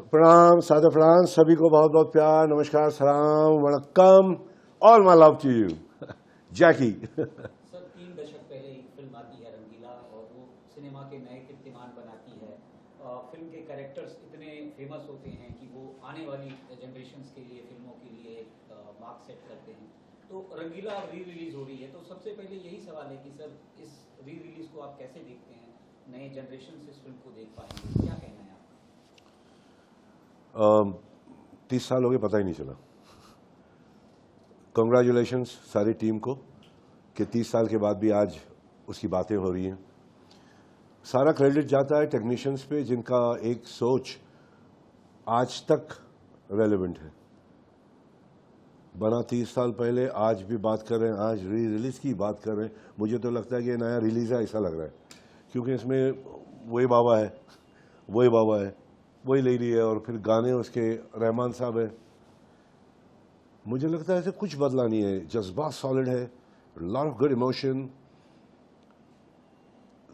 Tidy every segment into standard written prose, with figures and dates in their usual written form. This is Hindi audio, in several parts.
प्रणाम सादर प्रणाम सभी को बहुत बहुत प्यार नमस्कार सलाम वणक्कम और my love to you Jackie. Sir 3 दशक पहले एक फिल्म आती है रंगीला और वो सिनेमा के नए कीर्तिमान बनाती है। फिल्म के कैरेक्टर्स इतने फेमस होते हैं कि वो आने वाली जनरेशन्स के लिए फिल्मों के लिए एक मार्क सेट करते हैं। तो रंगीला री रिलीज हो रही है, तो सबसे पहले यही सवाल है कि सर इस री रिलीज को आप कैसे देखते हैं? नए जनरेशन इस फिल्म को देख पाएंगे, क्या कहना है आपका? 30 साल हो गए पता ही नहीं चला। कंग्रेचुलेशंस सारी टीम को कि 30 साल के बाद भी आज उसकी बातें हो रही हैं। सारा क्रेडिट जाता है टेक्नीशियंस पे जिनका एक सोच आज तक रेलेवेंट है। बना 30 साल पहले, आज भी बात कर रहे हैं, आज री रिलीज की बात कर रहे हैं। मुझे तो लगता है कि नया रिलीज है ऐसा लग रहा है, क्योंकि इसमें वही बाबा है, वही लेडी है और फिर गाने उसके रहमान साहब है। मुझे लगता है ऐसे कुछ बदला नहीं है, जज्बा सॉलिड है, lot of good emotion,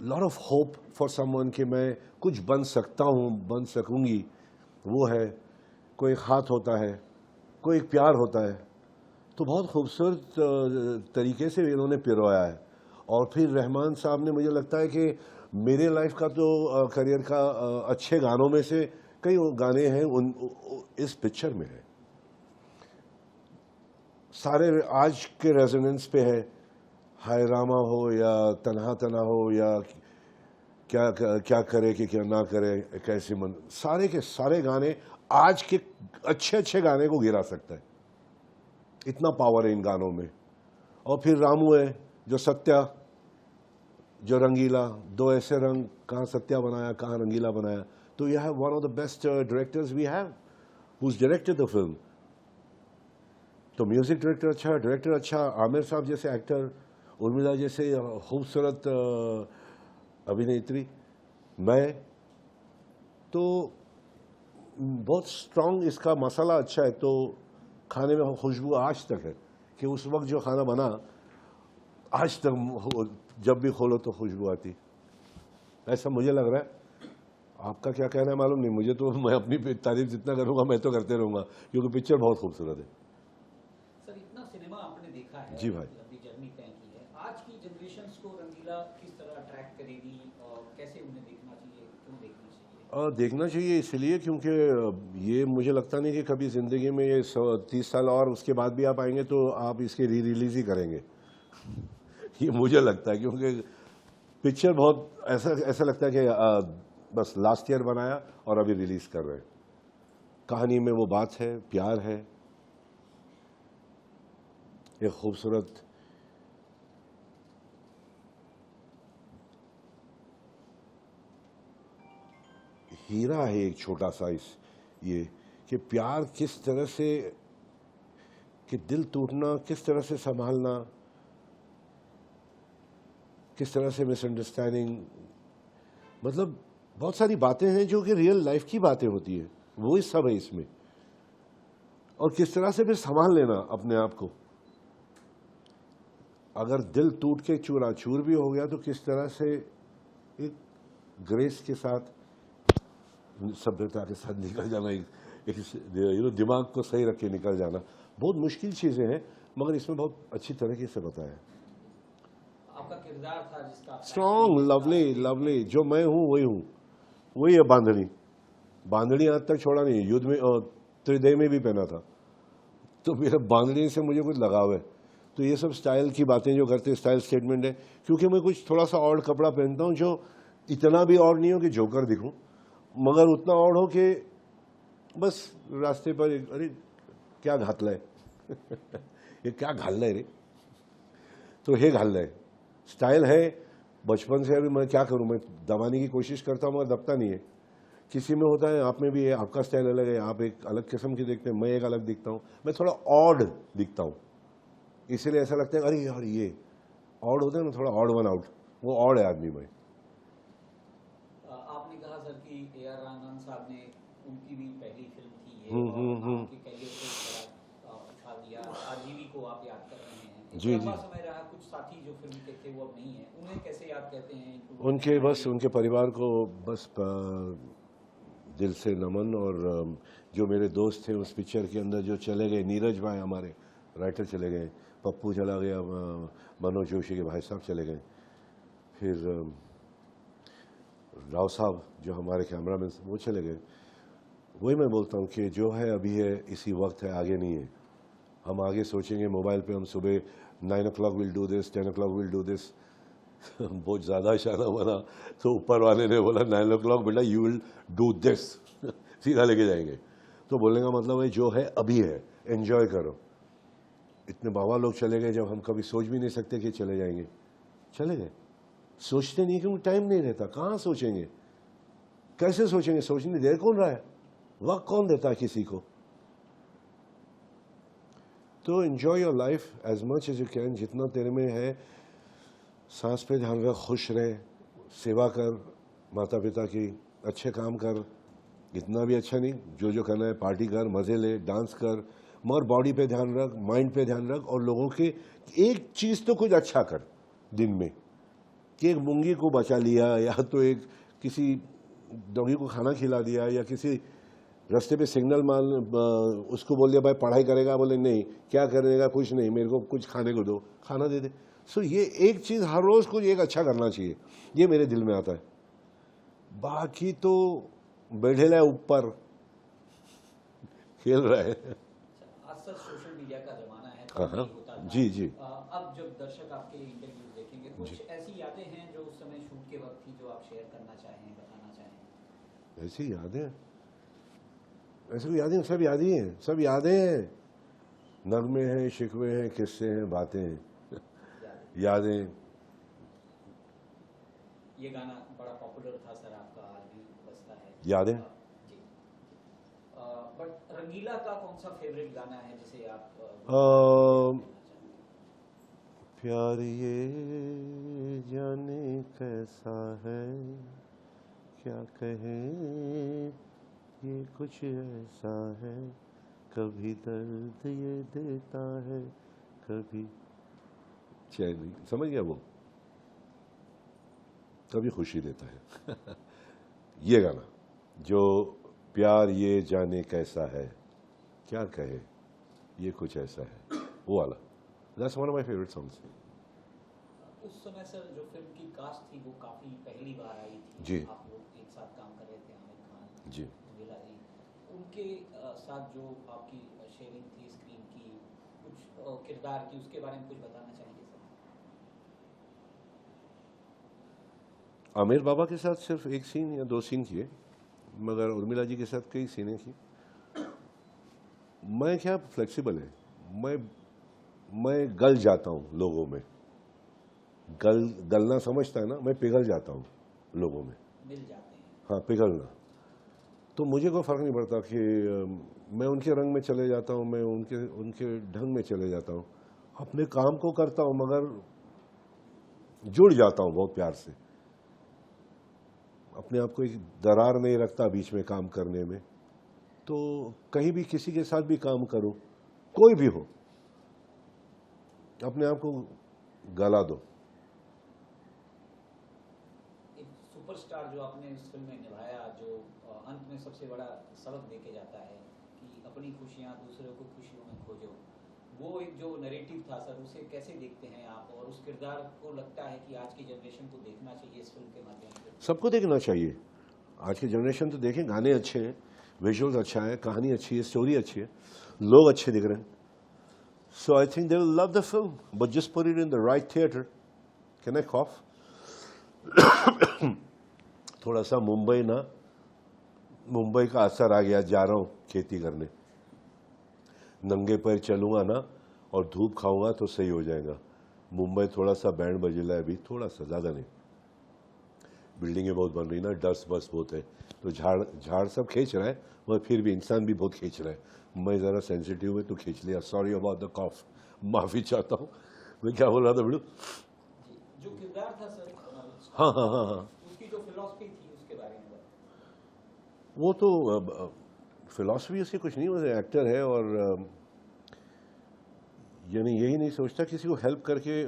lot of hope for someone कि मैं कुछ बन सकता हूँ, बन सकूंगी। वो है, कोई एक हाथ होता है, कोई एक प्यार होता है। तो बहुत खूबसूरत तरीके से इन्होंने पिरोया है। और फिर रहमान साहब ने, मुझे लगता है कि मेरे लाइफ का तो करियर का अच्छे गानों में से कई गाने हैं इस पिक्चर में है। सारे आज के रेजोनेंस पे है, हाय रामा हो या तन्हा तना हो या क्या क्या करे कि क्या ना करे कैसे मन, सारे के सारे गाने आज के अच्छे अच्छे गाने को गिरा सकता है, इतना पावर है इन गानों में। और फिर रामू है जो सत्या, जो रंगीला, दो ऐसे रंग, कहाँ सत्या बनाया कहाँ रंगीला बनाया। तो यह है one of the best directors we have who directed the film. तो म्यूजिक डायरेक्टर अच्छा, डायरेक्टर अच्छा, आमिर साहब जैसे एक्टर, उर्मिला जैसे खूबसूरत अभिनेत्री, मैं तो बहुत स्ट्रांग इसका मसाला अच्छा है। तो खाने में खुशबू आज तक है कि उस वक्त जो खाना बना आज तक जब भी खोलो तो खुशबू आती, ऐसा मुझे लग रहा है। आपका क्या कहना है मालूम नहीं मुझे, तो मैं अपनी तारीफ जितना करूंगा मैं तो करते रहूंगा, क्योंकि पिक्चर बहुत खूबसूरत है। सर इतना सिनेमा आपने देखा है, जी भाई, लंबी जर्नी तय की है, आज की जनरेशन्स को रंगीला किस तरह अट्रैक्ट करेगी और कैसे उन्हें देखना चाहिए, क्यों देखना चाहिए? देखना चाहिए इसलिए क्योंकि ये मुझे लगता नहीं कि कभी ज़िंदगी में ये 30 साल और उसके बाद भी आप आएंगे तो आप इसके री रिलीज़ ही करेंगे। ये मुझे लगता है, क्योंकि पिक्चर बहुत ऐसा लगता है कि बस लास्ट ईयर बनाया और अभी रिलीज़ कर रहे हैं। कहानी में वो बात है, प्यार है, एक खूबसूरत हीरा है, एक छोटा सा इस ये कि प्यार किस तरह से, कि दिल टूटना किस तरह से संभालना, किस तरह से मिसअंडरस्टैंडिंग, मतलब बहुत सारी बातें हैं जो कि रियल लाइफ की बातें होती है, वो ही सब है इसमें। और किस तरह से फिर संभाल लेना अपने आप को, अगर दिल टूट के चूराचूर भी हो गया तो किस तरह से एक ग्रेस के साथ, सभ्यता के साथ निकल जाना, एक दिमाग को सही रख के निकल जाना। बहुत मुश्किल चीज़ें हैं, मगर इसमें बहुत अच्छी तरीके से बताया। आपका किरदार था जिसका स्ट्रॉन्ग, लवली लवली, जो मैं हूँ वही हूँ, वही है बांधनी। बांधनी आज तक छोड़ा नहीं, युद्ध में त्रिदेह में भी पहना था, तो मेरा बांधनी से मुझे कुछ लगाव है। तो ये सब स्टाइल की बातें जो करते हैं, स्टाइल स्टेटमेंट है, क्योंकि मैं कुछ थोड़ा सा और कपड़ा पहनता हूँ जो इतना भी और नहीं हो कि जोकर दिखूं, मगर उतना और हो कि बस रास्ते पर अरे क्या घातला है ये क्या घालना है रे, तो ये घालना है, स्टाइल है बचपन से। अभी मैं क्या करूं, मैं दबाने की कोशिश करता हूं मगर दबता नहीं है। किसी में होता है, आप में भी है, आपका स्टाइल अलग है, आप एक अलग किस्म की देखते हैं, मैं एक अलग दिखता हूं, मैं थोड़ा ऑड दिखता हूं, इसीलिए ऐसा लगता है अरे यार ये ऑड होता है ना, थोड़ा ऑड वन आउट, वो ऑड है आदमी में। आपने कहा सर कि ए.आर. रहमान साहब ने, उनकी भी पहली फिल्म थी ये और आपके करियर को बड़ा उछाल दिया, आजीवी को आप याद कर रहे हैं। एक जी लंबा जी, समय रहा, कुछ साथी जो फिल्म के थे वो अब नहीं है, उन्हें कैसे याद करते हैं? उनके बस उनके परिवार को बस दिल से नमन। और जो मेरे दोस्त थे उस पिक्चर के अंदर जो चले गए, नीरज भाई हमारे राइटर चले गए, पप्पू चला गया, मनोज जोशी के भाई साहब चले गए, फिर राव साहब जो हमारे कैमरामैन वो चले गए। वही मैं बोलता हूँ कि जो है अभी है, इसी वक्त है, आगे नहीं है। हम आगे सोचेंगे मोबाइल पे, हम सुबह 9 o'clock will do this, 10 o'clock will do this. बहुत ज़्यादा इशारा बना तो ऊपर वाले ने बोला 9 o'clock बेटा यू विल डू दिस, सीधा लेके जाएंगे। तो बोलने का मतलब है जो है अभी है, एंजॉय करो। इतने बाबा लोग चले गए जब हम कभी सोच भी नहीं सकते कि चले जाएंगे, चले गए। सोचते नहीं क्योंकि टाइम नहीं रहता, कहाँ सोचेंगे, कैसे सोचेंगे, सोचने दे कौन रहा है, वक्त कौन देता है किसी को। तो enjoy your life as much as you can, जितना तेरे में है। सांस पे ध्यान रख, खुश रहे, सेवा कर माता पिता की, अच्छे काम कर, इतना भी अच्छा नहीं, जो जो करना है पार्टी कर, मज़े ले, डांस कर, मगर बॉडी पे ध्यान रख, माइंड पे ध्यान रख। और लोगों के एक चीज़ तो कुछ अच्छा कर दिन में, कि एक मूंगी को बचा लिया, या तो एक किसी डॉगी को खाना खिला दिया, या किसी रास्ते पे सिग्नल मान उसको बोल दिया भाई पढ़ाई करेगा, बोले नहीं, क्या करेगा, कुछ नहीं, मेरे को कुछ खाने को दो, खाना दे दे। सो ये एक चीज़ हर रोज़ कुछ एक अच्छा करना चाहिए, ये मेरे दिल में आता है। बाकी तो बैठे ऊपर खेल रहा है। आज सच सोशल मीडिया का जमाना है, हाँ हाँ, होता था। जी जी। अब जब दर्शक आपके इंटरव्यूज देखेंगे, कुछ ऐसी यादें हैं जो उस समय शूट के वक्त थी जो आप शेयर करना चाहें, बताना चाहें? ऐसी यादें, ऐसे भी यादें, सब यादें हैं, सब यादें हैं, नगमे हैं, शिकवे हैं, किस्से हैं, बातें हैं, यादें। ये गाना बड़ा पॉपुलर था सर आपका, आज भी बजता है, यादें। जी। बट रंगीला का कौन सा फेवरेट गाना है जिसे आप प्यार ये जाने कैसा है, क्या कहें ये कुछ ऐसा है, कभी दर्द ये देता है, कभी चैन, समझ गया वो, कभी खुशी देता है। ये गाना जो प्यार ये जाने कैसा है, क्या कहे ये कुछ ऐसा है, वो वाला, that's one of my favourite songs. उस समय सर जो फिल्म की कास्ट थी वो काफी पहली बार आई थी जी। आप लोग एक साथ काम कर रहे थे, आमिर खान जी। रंगीला जी, उनके साथ जो आपकी शेयरिंग थी स्क्रीन की, कुछ किरदार की, उसके बारे में कुछ बताना चाहेंगे सर? आमिर बाबा के साथ सिर्फ एक सीन या दो सीन किए, मगर उर्मिला जी के साथ कई सीनें की। मैं क्या फ्लेक्सिबल है, मैं गल जाता हूँ लोगों में, गलना समझता है ना, मैं पिघल जाता हूँ लोगों में, मिल जाते हैं। हाँ पिघलना। तो मुझे कोई फ़र्क नहीं पड़ता कि मैं उनके रंग में चले जाता हूँ, मैं उनके ढंग में चले जाता हूँ, अपने काम को करता हूँ, मगर जुड़ जाता हूँ बहुत प्यार से, अपने आप को एक दरार नहीं रखता बीच में काम करने में। तो कहीं भी किसी के साथ भी काम करो, कोई भी हो, अपने आप को गला दो। एक सुपरस्टार जो आपने इस फिल्म में निभाया, जो अंत में सबसे बड़ा सबक देके जाता है कि अपनी खुशियां दूसरों को खुशियों में खोजो, वो एक जो नैरेटिव था सर, उसे कैसे देखते हैं आप? और उस किरदार को लगता है कि आज की जनरेशन को देखना चाहिए इस फिल्म के माध्यम से? सबको देखना चाहिए, आज की जनरेशन तो देखें, गाने अच्छे हैं, विजुअल्स अच्छा है, कहानी अच्छी है, स्टोरी अच्छी है, लोग अच्छे दिख रहे हैं। So I think they will love the film, but just put it in the right theatre. Can I cough? थोड़ा सा मुंबई का असर आ गया, जा रहा हूँ खेती करने, नंगे पैर चलूँगा ना और धूप खाऊंगा तो सही हो जाएगा। मुंबई थोड़ा सा बैंड बजिला है अभी, थोड़ा सा, ज़्यादा नहीं, बिल्डिंगें बहुत बन रही ना, डस्ट बस बहुत है, तो झाड़ सब खींच रहा है, मगर फिर भी इंसान भी बहुत खींच रहा है। मैं ज़रा सेंसिटिव है तो खींच लिया, सॉरी अबाउट द कॉफ, माफ़ी चाहता हूँ। मैं क्या बोल रहा था बिल्डू? जो किरदार था सर, हाँ हाँ हाँ हाँ, उसकी जो फिलॉसफी थी उसके बारे में वो तो फिलॉसफी उसकी कुछ नहीं, वो एक्टर है, और यानी यही नहीं सोचता किसी को हेल्प करके,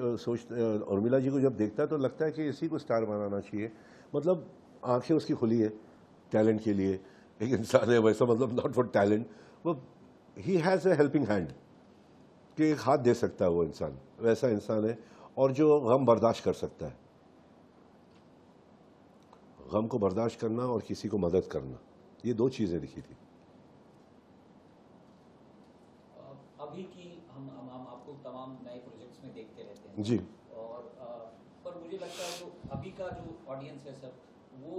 उर्मिला जी को जब देखता है तो लगता है कि इसी को स्टार बनाना चाहिए। मतलब आंखें उसकी खुली है टैलेंट के लिए, एक इंसान है वैसा, मतलब नॉट फॉर टैलेंट, वो he has a helping hand, कि एक हाथ दे सकता है वो इंसान, वैसा इंसान है। और जो गम बर्दाश्त कर सकता है, गम को बर्दाश्त करना और किसी को मदद करना, ये दो चीज़ें लिखी थी। अभी की हम आपको तमाम नए प्रोजेक्ट्स में देखते रहते हैं जी। और पर मुझे लगता है जो अभी का जो ऑडियंस है सर, वो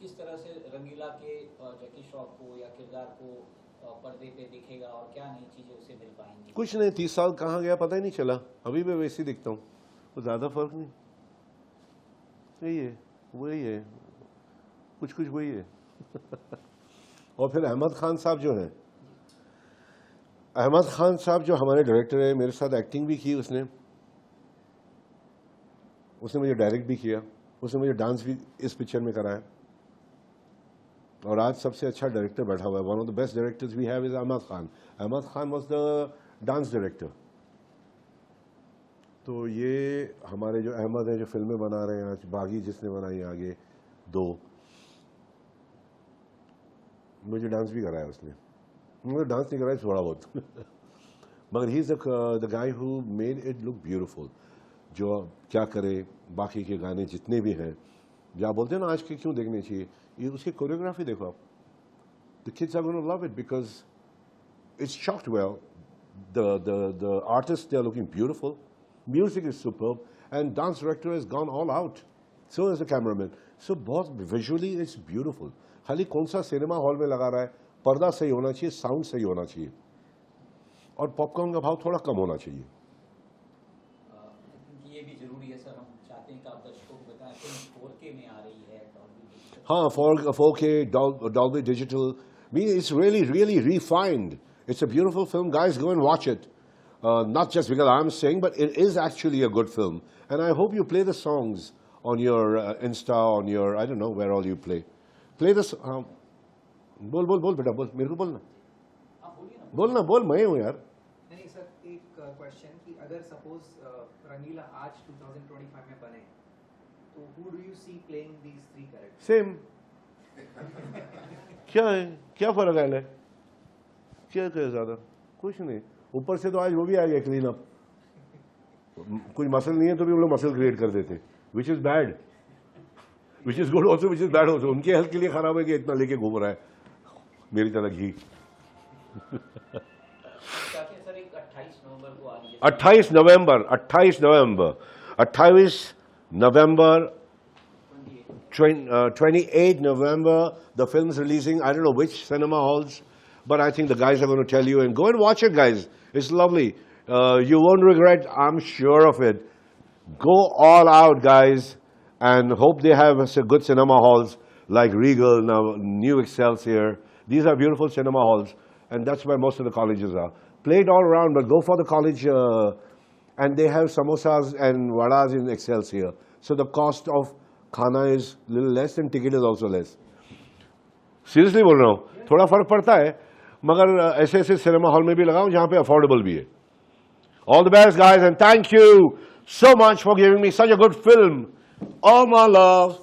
किस तरह से रंगीला के जैकी श्रॉफ को या किरदार को पर्दे पे दिखेगा और क्या नई चीज़ें उसे मिल पाएंगी? कुछ नहीं, 30 साल कहाँ गया पता ही नहीं चला, अभी मैं वैसे ही दिखता हूँ, तो ज़्यादा फर्क नहीं, यही है, वही है, कुछ कुछ वही है। और फिर अहमद खान साहब जो हैं, अहमद खान साहब जो हमारे डायरेक्टर है, मेरे साथ एक्टिंग भी की उसने मुझे डायरेक्ट भी किया, उसने मुझे डांस भी इस पिक्चर में कराया, और आज सबसे अच्छा डायरेक्टर बैठा हुआ है। One of the best directors we have is Ahmed Khan. Ahmed Khan was the dance director. तो ये हमारे जो अहमद हैं, जो फिल्में बना रहे हैं आज, बागी जिसने बनाई आगे 2, मुझे डांस भी कराया उसने, मुझे डांस नहीं कराया थोड़ा बहुत मगर he is the guy who made it look beautiful. जो क्या करे, बाकी के गाने जितने भी हैं, जो आप बोलते हैं ना आज के क्यों देखने चाहिए, ये उसकी कोरियोग्राफी देखो आप, the kids are gonna love it because it's shot well, the artist they are looking beautiful, music is superb, and dance director has gone all out, so is the cameraman, so बहुत विजुअली इट्स ब्यूटीफुल। खाली कौन सा सिनेमा हॉल में लगा रहा है, पर्दा सही होना चाहिए, साउंड सही होना चाहिए, और पॉपकॉर्न का भाव थोड़ा कम होना चाहिए। ये भी जरूरी है सर, हम चाहते हैं कि आप दर्शकों को बताएं फिल्म 4K में आ रही है, हाँ, 4K, Dolby Digital. I mean, it's really refined. It's a beautiful film. Guys, go and watch it. Not just because I'm saying, but it is actually a good film. And I hope you play the songs on your Insta, on your, I don't know where all you play. Play the बोल बेटा बोल, मेरे को बोलना, बोल, मैं हूँ यार। नहीं सर, एक क्वेश्चन कि अगर सपोज रंगीला आज 2025 में बने, तो who do you see playing these 3 characters? Same क्या है, क्या फर्क है, क्या ज्यादा कुछ नहीं। ऊपर से तो आज वो भी आ गया क्लीन अप, कुछ मसल नहीं है तो भी हम लोग मसल क्रिएट कर देते, which is bad, which is good also, which is bad also. उनकी हेल्थ के लिए खराब है कि इतना लेके घूम रहा है मेरी तरह घी। 28 नवंबर 28 November, the film's releasing. I don't know which cinema halls, but I think the guys are going to tell you, and go and watch it, guys. It's lovely. You won't regret, I'm sure of it. Go all out, guys, and hope they have good cinema halls like Regal, now New Excelsior. These are beautiful cinema halls, and that's where most of the colleges are. Play it all around, but go for the college, and they have samosas and vadas in Excelsior. So the cost of खाना is little less and ticket is also less. Seriously बोल रहा हूँ, थोड़ा फर्क पड़ता है, मगर ऐसे ऐसे सिनेमा हॉल में भी लगाओ जहाँ पे अफोर्डेबल भी है. All the best, guys, and thank you so much for giving me such a good film. All my love.